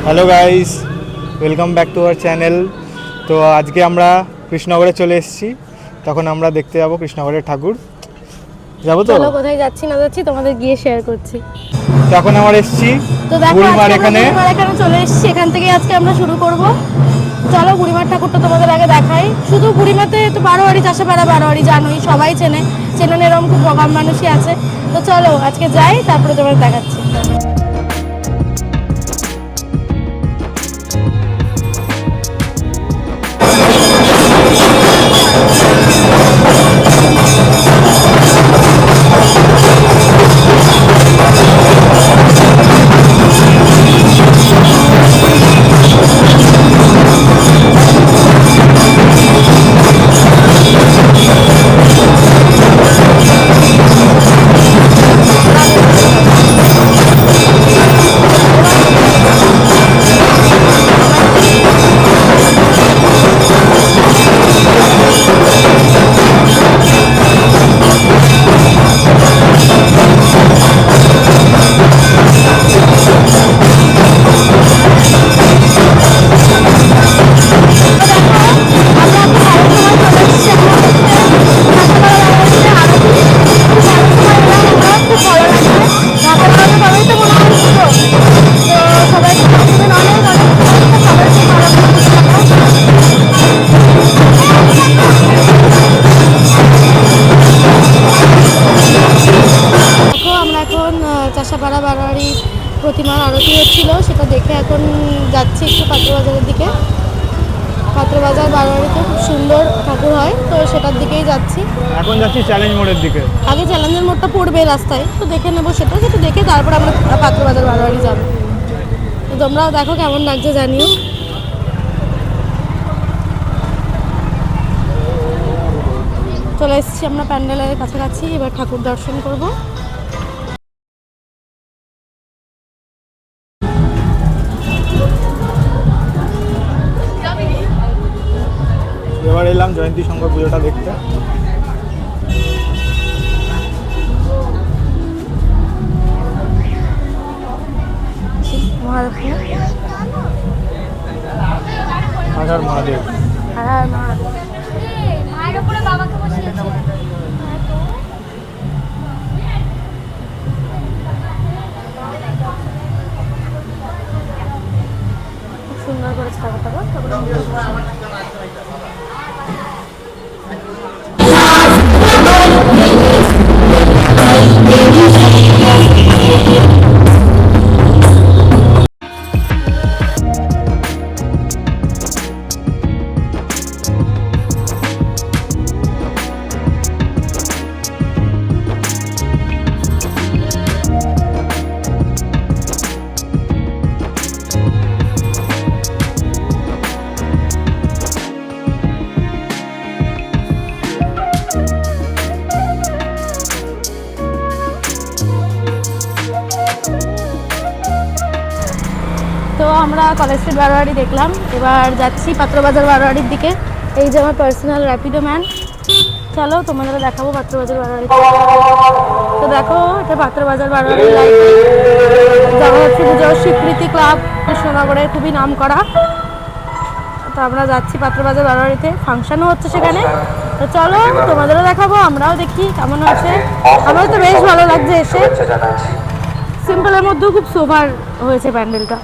Hello guys, welcome back to our channel. তো আজকে আমরা কৃষ্ণনগরে চলে এসেছি। তখন আমরা দেখতে যাব কৃষ্ণনগরের ঠাকুর। যাবো তো? চলো, কোথায় যাচ্ছি না যাচ্ছি তোমাদের গিয়ে শেয়ার করছি। তো এখন আমরা এসেছি তো দেখো, বুড়িমার এখানে। এখানে চলে এসেছি, এখান থেকে আজকে আমরা শুরু করব। চলো বুড়িমার ঠাকুরটা তোমাদের আগে দেখাই। শুধু বুড়িমাতে তো বারোয়ারি, চাষাপাড়া বারোয়ারি জানোই, সবাই চেনেন এরকম খুব কম মানুষই আছে। তো চলো আজকে যাই, তারপরে তোমাদের দেখাচ্ছি। চাষাপাড়া বারোয়ারি প্রতিমার আরতি হচ্ছিল, সেটা দেখে এখন যাচ্ছি একটু পাত্রবাজারের দিকে। পাত্রবাজার বারোয়ারিতে খুব সুন্দর ঠাকুর হয়, তো সেটার দিকেই যাচ্ছি। এখন যাচ্ছি চ্যালেঞ্জ মোড়ের দিকে। আগে চ্যালেঞ্জের মোড়টা পড়বে রাস্তায়, তো দেখে নেবো সেটা দেখে তারপর আমরা পাত্রবাজার বারোয়ারি যাবো। তো তোমরাও দেখো কেমন লাগছে জানিও। চলে এসেছি আমরা প্যান্ডেলের কাছাকাছি, এবার ঠাকুর দর্শন করব। এবার এলাম জয়ন্তী শঙ্কর পুজোটা দেখতে। মহাদেব হাজার মহাদেব। খুব সুন্দর করেছে ঠাকুরটা। তো আমরা কলেজ স্ট্রিট বারোয়ারি দেখলাম, এবার যাচ্ছি পাত্রবাজার বারোয়ারির দিকে। এই যে আমার পার্সোনাল র্যাপিডো ম্যান। চলো তোমাদের দেখাবো পাত্রবাজার বারোয়ারি। তো দেখো, এটা পাত্রবাজার বারোয়ারি জগদ্ধাত্রী পুজোর স্বীকৃতি ক্লাব কৃষ্ণনগরের খুবই নাম করা। তো আমরা যাচ্ছি পাত্রবাজার বারোয়ারিতে, ফাংশনও হচ্ছে সেখানে। তো চলো তোমাদেরও দেখাবো, আমরাও দেখি কেমন হচ্ছে। আমারও তো বেশ ভালো লাগছে এসে। সিম্পলের মধ্যেও খুব সোভার হয়েছে প্যান্ডেলটা।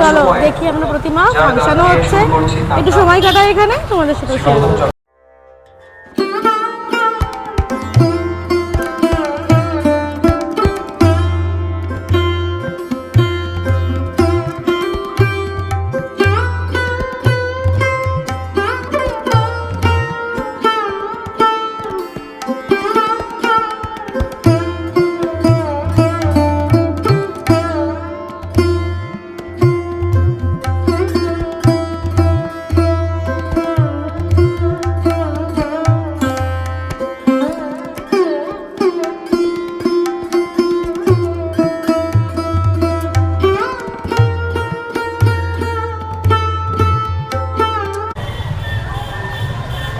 চলো দেখি আমরা প্রতিমা, ফাংশনও হচ্ছে, একটু সময় কাটাই এখানে, তোমাদের সাথে শেয়ার করব।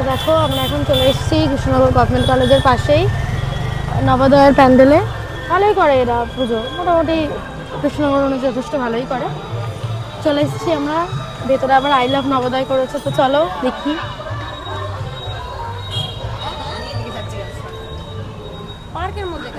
দেখো আমরা এখন চলে এসেছি কৃষ্ণনগর গভর্নমেন্ট কলেজের পাশেই নবোদয়ের প্যান্ডেলে। ভালোই করে এরা পুজো, মোটামুটি কৃষ্ণনগর অনুযায়ী যথেষ্ট ভালোই করে। চলে এসেছি আমরা ভেতরে, আবার আই লাভ নবোদয় করেছে, তো চলো দেখি। পার্কের মধ্যে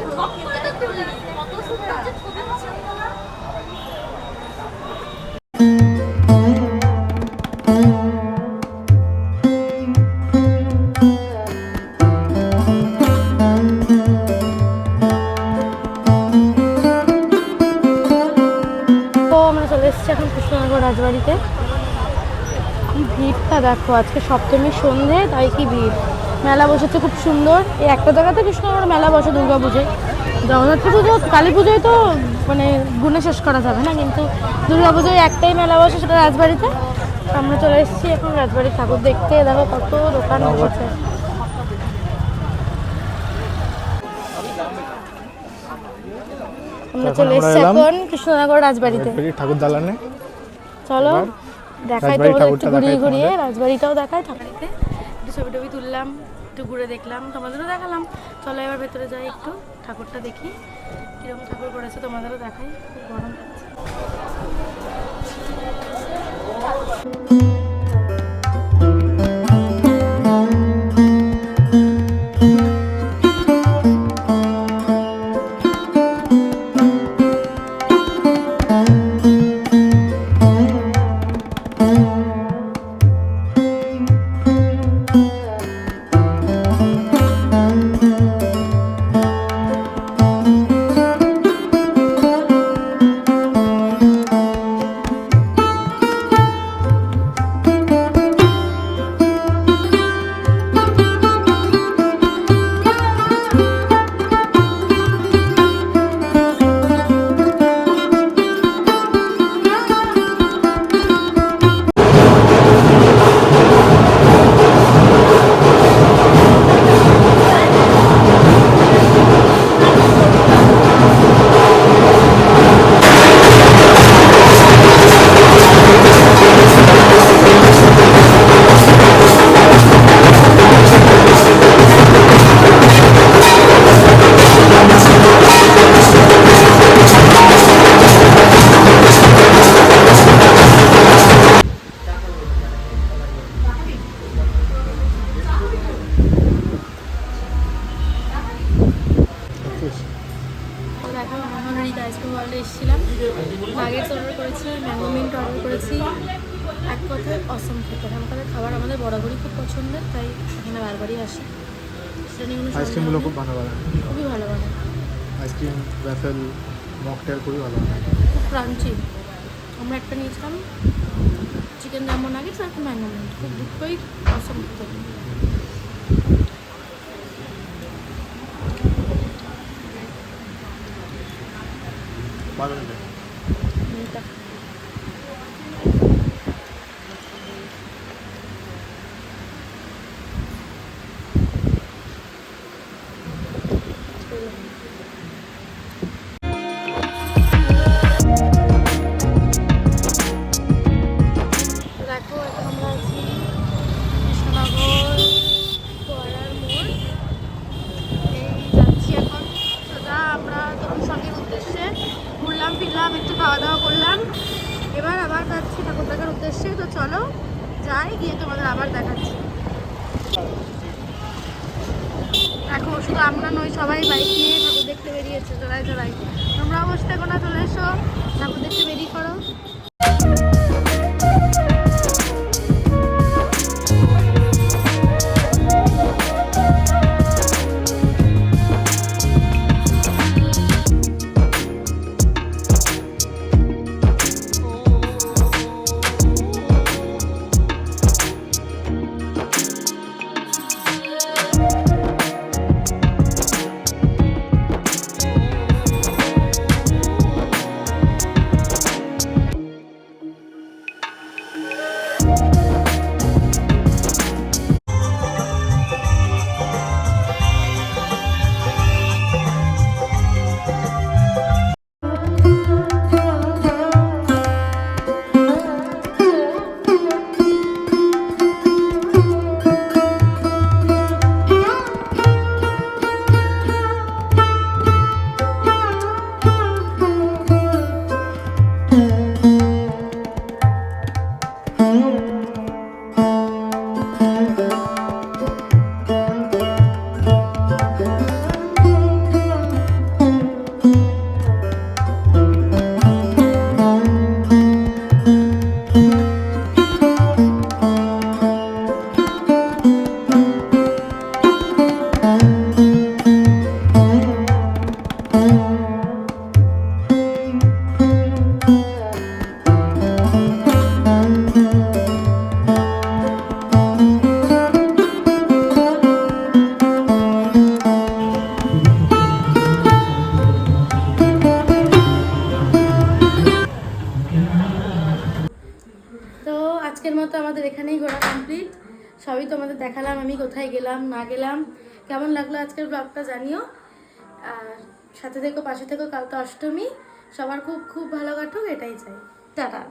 তো আমরা চলে এসেছি এখন কৃষ্ণনগর রাজবাড়িতে। কি ভিড়টা দেখো, আজকে সপ্তমীর সন্ধে, তাই কি ভিড়। মেলা বসেছে খুব সুন্দর। এই একটা জায়গাতে কৃষ্ণনগর মেলা বসে দুর্গা পুজোয়, জগদ্ধাত্রী পুজো, কালী পুজোয় তো মানে গুণে শেষ করা যাবে না, কিন্তু দুর্গা পুজোয় একটাই মেলা বসে, সেটা রাজবাড়িতে। আমরা চলে এসেছি এখন রাজবাড়ির ঠাকুর দেখতে। দেখো কত দোকান বসেছে। আমরা চলে এসেছি এখন কৃষ্ণনগর রাজবাড়িতে, ঠাকুর দালানে। চলো দেখাই রাজবাড়ির তোমাদের একটু ঠাকুরটা ঘুরিয়ে দেখাই ঘুরিয়ে, তোমাদের। রাজবাড়িটাও দেখাই, ঠাকুরিতে একটু ছবি টবি তুললাম, একটু ঘুরে দেখলাম, তোমাদেরও দেখালাম। চলো এবার ভেতরে যাই, একটু ঠাকুরটা দেখি কিরকম ঠাকুর করেছে, তোমাদেরও দেখাই। খুব গরম লাগছে। দেখো এখন রিক আইসক্রিম ওয়ার্ল্ডে এসেছিলাম, নাগেটস অর্ডার করেছি, ম্যাঙ্গো মিন্ট অর্ডার করেছি। এক কথায় অসম খেতে, আমাদের খাবার আমাদের বরাবরই খুব পছন্দের, তাই এখানে বারবারই আসি। সেটা নিয়ে কোনো আইসক্রিমগুলো খুব ভালো বানায়, খুবই ভালো বানায়। আইসক্রিম, ওয়াফেল, মকটেল খুবই ভালো বানায়। খুব ক্রাঞ্চি। আমরা একটা নিয়েছিলাম চিকেন জাম্বো নাগেটস আর একটা ম্যাঙ্গো মিন্ট, খুব দুটোই অসম খেতে। ভালো লাগে। এটা দেখো এখন আমরা আছি কৃষ্ণনগর ফোয়ারার মোড়। এই যাচ্ছি এখন সোজা আমরা তরুণ সঙ্গীর উদ্দেশ্যে। ঘুরলাম ফিরলাম, একটু খাওয়া দাওয়া করলাম, এবার আবার যাচ্ছি ঠাকুর দেখার উদ্দেশ্যে। তো চলো যাই, গিয়ে তোমাদের আবার দেখাচ্ছি। দেখো শুধু আমরা নই, সবাই বাইক নিয়ে ঠাকুর দেখতে বেরিয়েছে জোড়ায় জোড়ায়। তোমরাও বসে থেকো না, চলে এসো ঠাকুর দেখতে বেরিয়ে করো। এখানেই ঘোরা কমপ্লিট। সবই তোমাদের দেখালাম, আমি কোথায় গেলাম না গেলাম। কেমন লাগলো আজকের ব্লগটা জানিও, আর সাথে থেকো, পাশে থেকো। কাল তো অষ্টমী, সবার খুব খুব ভালো কাটুক এটাই চাই। টাটা।